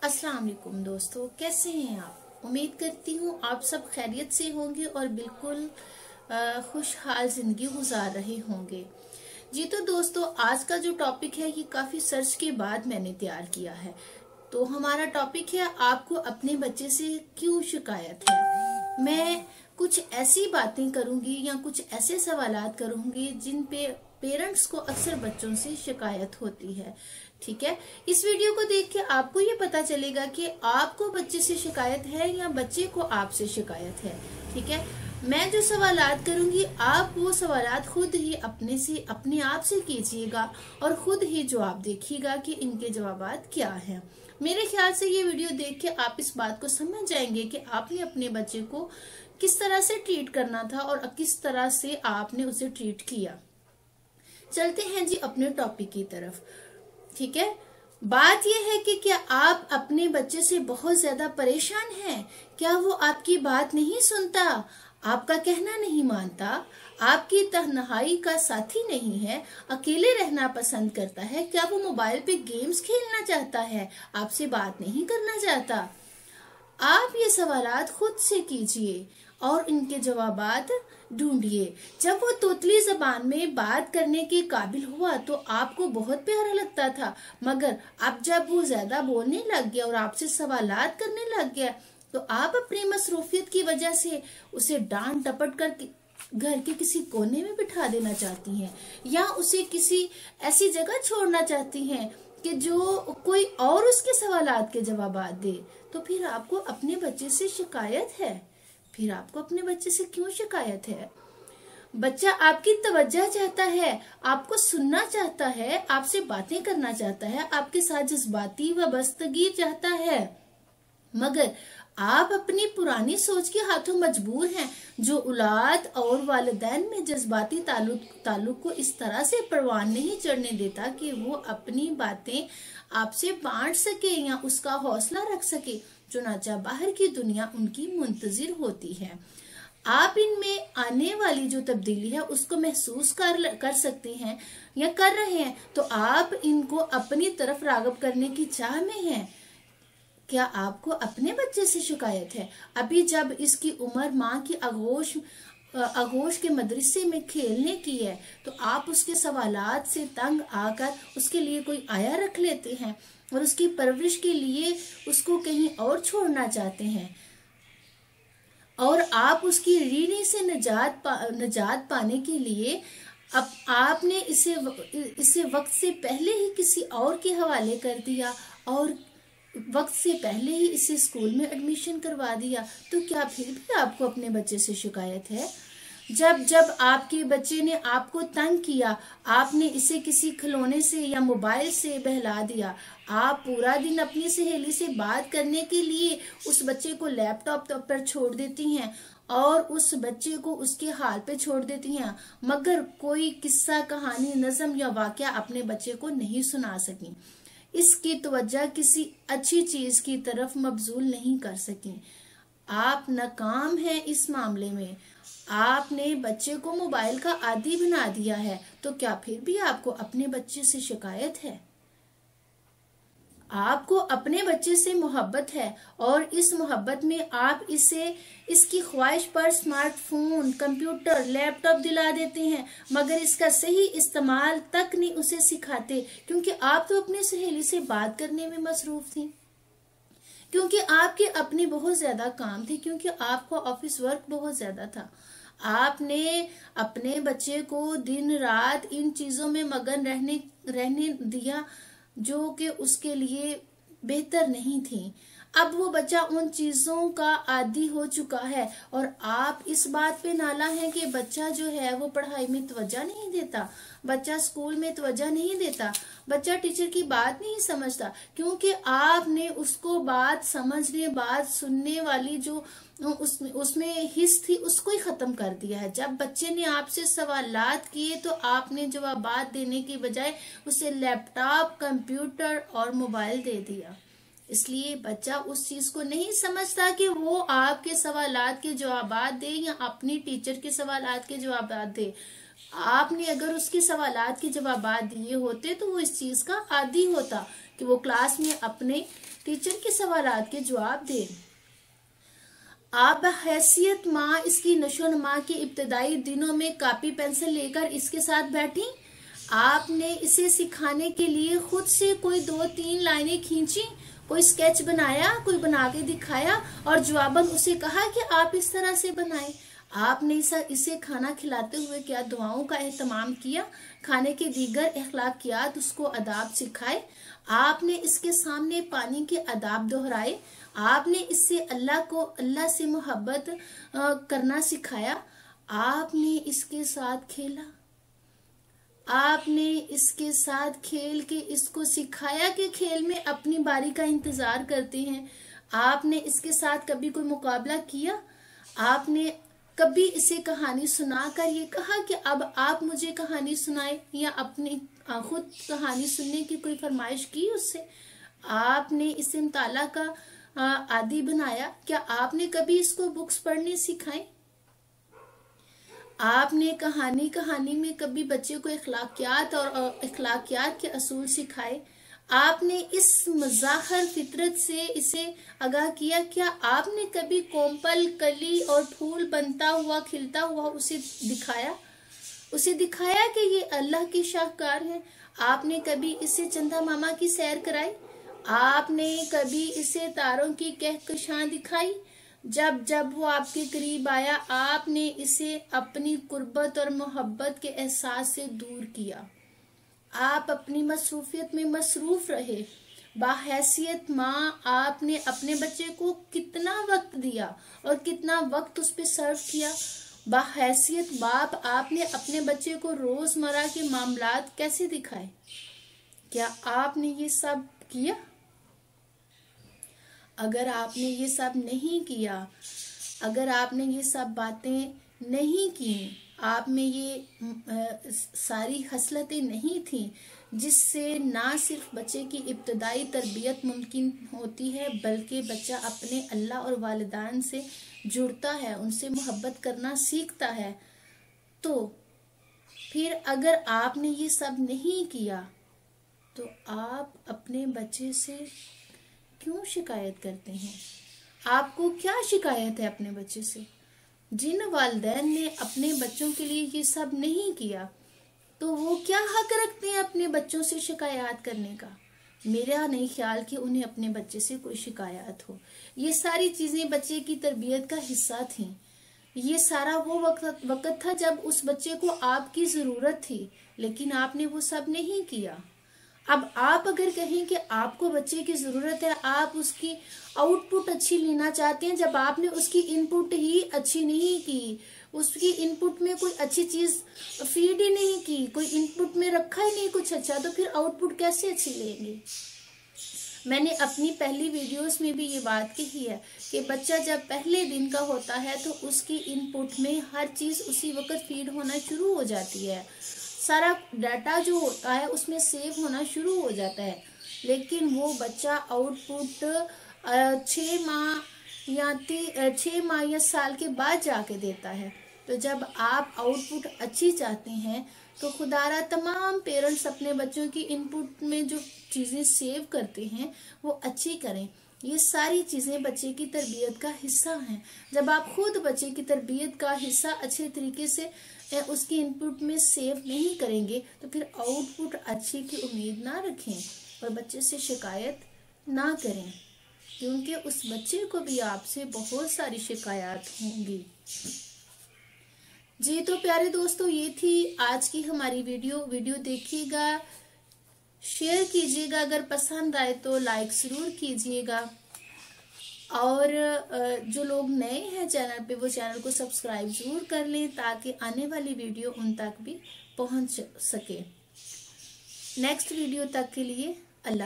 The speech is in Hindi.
अस्सलाम वालेकुम दोस्तों, कैसे हैं आप। उम्मीद करती हूँ आप सब खैरियत से होंगे और बिल्कुल खुशहाल जिंदगी गुजार रहे होंगे। जी तो दोस्तों, आज का जो टॉपिक है ये काफी सर्च के बाद मैंने तैयार किया है। तो हमारा टॉपिक है, आपको अपने बच्चे से क्यों शिकायत है। मैं कुछ ऐसी बातें करूंगी या कुछ ऐसे सवालात करूंगी जिन पे पेरेंट्स को अक्सर बच्चों से शिकायत होती है। ठीक है, इस वीडियो को देख के आपको ये पता चलेगा कि आपको बच्चे से शिकायत है या बच्चे को आपसे शिकायत है। ठीक है, मैं जो सवालात करूंगी आप वो सवालात खुद ही अपने आप से कीजिएगा और खुद ही जवाब देखिएगा कि इनके जवाबात क्या हैं। मेरे ख्याल से ये वीडियो देख के आप इस बात को समझ जाएंगे कि आपने अपने बच्चे को किस तरह से ट्रीट करना था और किस तरह से आपने उसे ट्रीट किया। चलते हैं जी अपने टॉपिक की तरफ। ठीक है, बात यह है कि क्या आप अपने बच्चे से बहुत ज्यादा परेशान हैं। क्या वो आपकी बात नहीं सुनता, आपका कहना नहीं मानता, आपकी तन्हाई का साथी नहीं है, अकेले रहना पसंद करता है। क्या वो मोबाइल पे गेम्स खेलना चाहता है, आपसे बात नहीं करना चाहता। आप ये सवालात खुद से कीजिए और इनके जवाबात ढूंढिए। जब वो तोतली जबान में बात करने के काबिल हुआ तो आपको बहुत प्यारा लगता था, मगर अब जब वो ज्यादा बोलने लग गया और आपसे सवालात करने लग गया तो आप अपनी मसरूफियत की वजह से उसे डांट डपट कर घर के किसी कोने में बिठा देना चाहती हैं या उसे किसी ऐसी जगह छोड़ना चाहती हैं कि जो कोई और उसके सवालात के जवाबात दे। तो फिर आपको अपने बच्चे से शिकायत है। फिर आपको अपने बच्चे से क्यों शिकायत है। बच्चा आपकी तवज्जो चाहता है, आपको सुनना चाहता है, आपसे बातें करना चाहता है, आपके साथ जज्बाती वाबस्तगी चाहता है, मगर आप अपनी पुरानी सोच के हाथों मजबूर हैं जो औलाद और वालिदैन में जज्बाती ताल्लुक को इस तरह से परवान नहीं चढ़ने देता कि वो अपनी बातें आपसे बांट सके या उसका हौसला रख सके। चुनाचा बाहर की दुनिया उनकी मुंतजिर होती है। आप इनमें आने वाली जो तब्दीली है उसको महसूस कर सकते हैं या कर रहे हैं, तो आप इनको अपनी तरफ राग़िब करने की चाह में हैं। क्या आपको अपने बच्चे से शिकायत है। अभी जब इसकी उम्र माँ की आगोश के मदरसे में खेलने की है तो आप उसके सवालात से तंग आकर उसके लिए कोई आया रख लेते हैं और उसकी परवरिश के लिए उसको कहीं और छोड़ना चाहते हैं, और आप उसकी रीढ़ी से निजात पाने के लिए अब आपने इसे वक्त से पहले ही किसी और के हवाले कर दिया और वक्त से पहले ही इसे स्कूल में एडमिशन करवा दिया। तो क्या फिर भी आपको अपने बच्चे से शिकायत है। जब आपके बच्चे ने आपको तंग किया, आपने इसे किसी खिलौने से या मोबाइल से बहला दिया, आप पूरा दिन अपनी सहेली से बात करने के लिए उस बच्चे को लैपटॉप पर छोड़ देती हैं और उस बच्चे को उसके हाल पे छोड़ देती हैं, मगर कोई किस्सा कहानी नज़म या वाकया अपने बच्चे को नहीं सुना सकी। इसकी तवज्जो किसी अच्छी चीज की तरफ मबजूल नहीं कर सकी। आप नाकाम हैं इस मामले में। आपने बच्चे को मोबाइल का आदी बना दिया है। तो क्या फिर भी आपको अपने बच्चे से शिकायत है। आपको अपने बच्चे से मोहब्बत है और इस मोहब्बत में आप इसकी ख्वाहिश पर स्मार्टफोन, कंप्यूटर, लैपटॉप दिला देते हैं, मगर इसका सही इस्तेमाल तक नहीं उसे सिखाते, क्योंकि आप तो अपनी सहेली से बात करने में मसरूफ थी, क्योंकि आपके अपने बहुत ज्यादा काम थे, क्योंकि आपको ऑफिस वर्क बहुत ज्यादा था। आपने अपने बच्चे को दिन रात इन चीजों में मगन रहने दिया जो कि उसके लिए बेहतर नहीं थी। अब वो बच्चा उन चीजों का आदी हो चुका है और आप इस बात पे नाला हैं कि बच्चा जो है वो पढ़ाई में तवज्जो नहीं देता, बच्चा स्कूल में तवज्जो नहीं देता, बच्चा टीचर की बात नहीं समझता, क्योंकि आपने उसको बात समझने, बात सुनने वाली जो उसमें हिस्स थी उसको ही खत्म कर दिया है। जब बच्चे ने आपसे सवालात किए तो आपने जवाबात देने की बजाय उसे लैपटॉप, कंप्यूटर और मोबाइल दे दिया। इसलिए बच्चा उस चीज को नहीं समझता कि वो आपके सवालात के जवाबात दे या अपनी टीचर के सवालात के जवाबात दे। आपने अगर उसके सवालात के जवाबात दिए होते तो वो इस चीज का आदी होता कि वो क्लास में अपने टीचर के सवालात के जवाब दें। आप हैसियत माँ इसकी नशोनुमा के इब्तदाई दिनों में कापी पेंसिल लेकर इसके साथ बैठी। आपने इसे सिखाने के लिए खुद से कोई 2-3 लाइनें खींची, कोई स्केच बनाया, कोई बना के दिखाया और जवाबन उसे कहा कि आप इस तरह से बनाएं। आपने इसे खाना खिलाते हुए क्या दुआओं का एहतमाम किया, खाने के दीगर अखलाकियात उसको अदाब सिखाए। आपने इसके सामने पानी के अदाब दोहराए। आपने इससे अल्लाह से मोहब्बत करना सिखाया। आपने इसके साथ खेला। आपने इसके साथ खेल के इसको सिखाया कि खेल में अपनी बारी का इंतजार करते हैं। आपने इसके साथ कभी कोई मुकाबला किया। आपने कभी इसे कहानी सुनाकर ये कहा कि अब आप मुझे कहानी सुनाए, या अपनी खुद कहानी सुनने की कोई फरमाइश की उससे। आपने इसे मुताला का आदी बनाया। क्या आपने कभी इसको बुक्स पढ़ने सिखाए। आपने कहानी में कभी बच्चे को अखलाकियात और अखलाकियात के असूल सिखाए। आपने इस मज़ाहर फितरत से इसे आगाह किया। क्या आपने कभी कोम्पल, कली और फूल बनता हुआ, खिलता हुआ उसे दिखाया कि ये अल्लाह की शाहकार है। आपने कभी इसे चंदा मामा की सैर कराई। आपने कभी इसे तारों की कहकशां दिखाई। जब जब वो आपके करीब आया, आपने इसे अपनी कुर्बत और मोहब्बत के एहसास से दूर किया। आप अपनी मसरूफियत में मसरूफ रहे। बाहैसियत माँ, आपने अपने बच्चे को कितना वक्त दिया और कितना वक्त उस पर सर्व किया। बाहैसियत बाप, आपने अपने बच्चे को रोजमर्रा के मामलात कैसे दिखाए। क्या आपने ये सब किया। अगर आपने ये सब नहीं किया, अगर आपने ये सब बातें नहीं की, आप में ये सारी खसलतें नहीं थी जिससे ना सिर्फ बच्चे की इब्तदाई तरबियत मुमकिन होती है, बल्कि बच्चा अपने अल्लाह और वालिदैन से जुड़ता है, उनसे मोहब्बत करना सीखता है। तो फिर अगर आपने ये सब नहीं किया तो आप अपने बच्चे से क्यों शिकायत करते हैं। आपको क्या शिकायत है अपने बच्चे से। जिन वालिदैन ने अपने बच्चों के लिए ये सब नहीं किया, तो वो क्या हक रखते हैं अपने बच्चों से शिकायत करने का। मेरा नहीं ख्याल कि उन्हें अपने बच्चे से कोई शिकायत हो। ये सारी चीजें बच्चे की तरबियत का हिस्सा थी। ये सारा वो वक्त था जब उस बच्चे को आपकी जरूरत थी, लेकिन आपने वो सब नहीं किया। अब आप अगर कहें कि आपको बच्चे की जरूरत है, आप उसकी आउटपुट अच्छी लेना चाहते हैं, जब आपने उसकी इनपुट ही अच्छी नहीं की, उसकी इनपुट में कोई अच्छी चीज फीड ही नहीं की, कोई इनपुट में रखा ही नहीं कुछ अच्छा, तो फिर आउटपुट कैसे अच्छी लेंगे। मैंने अपनी पहली वीडियोस में भी ये बात कही है कि बच्चा जब पहले दिन का होता है तो उसकी इनपुट में हर चीज उसी वक्त फीड होना शुरू हो जाती है, सारा डाटा जो होता है उसमें सेव होना शुरू हो जाता है। लेकिन वो बच्चा आउटपुट 6 माह या साल के बाद जाके देता है। तो जब आप आउटपुट अच्छी चाहते हैं तो खुदारा तमाम पेरेंट्स अपने बच्चों की इनपुट में जो चीजें सेव करते हैं वो अच्छी करें। ये सारी चीजें बच्चे की तरबियत का हिस्सा हैं। जब आप खुद बच्चे की तरबियत का हिस्सा अच्छे तरीके से उसकी इनपुट में सेव नहीं करेंगे तो फिर आउटपुट अच्छी की उम्मीद ना रखें और बच्चे से शिकायत ना करें, क्योंकि उस बच्चे को भी आपसे बहुत सारी शिकायत होंगी। जी तो प्यारे दोस्तों, ये थी आज की हमारी वीडियो देखिएगा, शेयर कीजिएगा, अगर पसंद आए तो लाइक जरूर कीजिएगा, और जो लोग नए हैं चैनल पे वो चैनल को सब्सक्राइब जरूर कर लें ताकि आने वाली वीडियो उन तक भी पहुंच सके। नेक्स्ट वीडियो तक के लिए अल्लाह।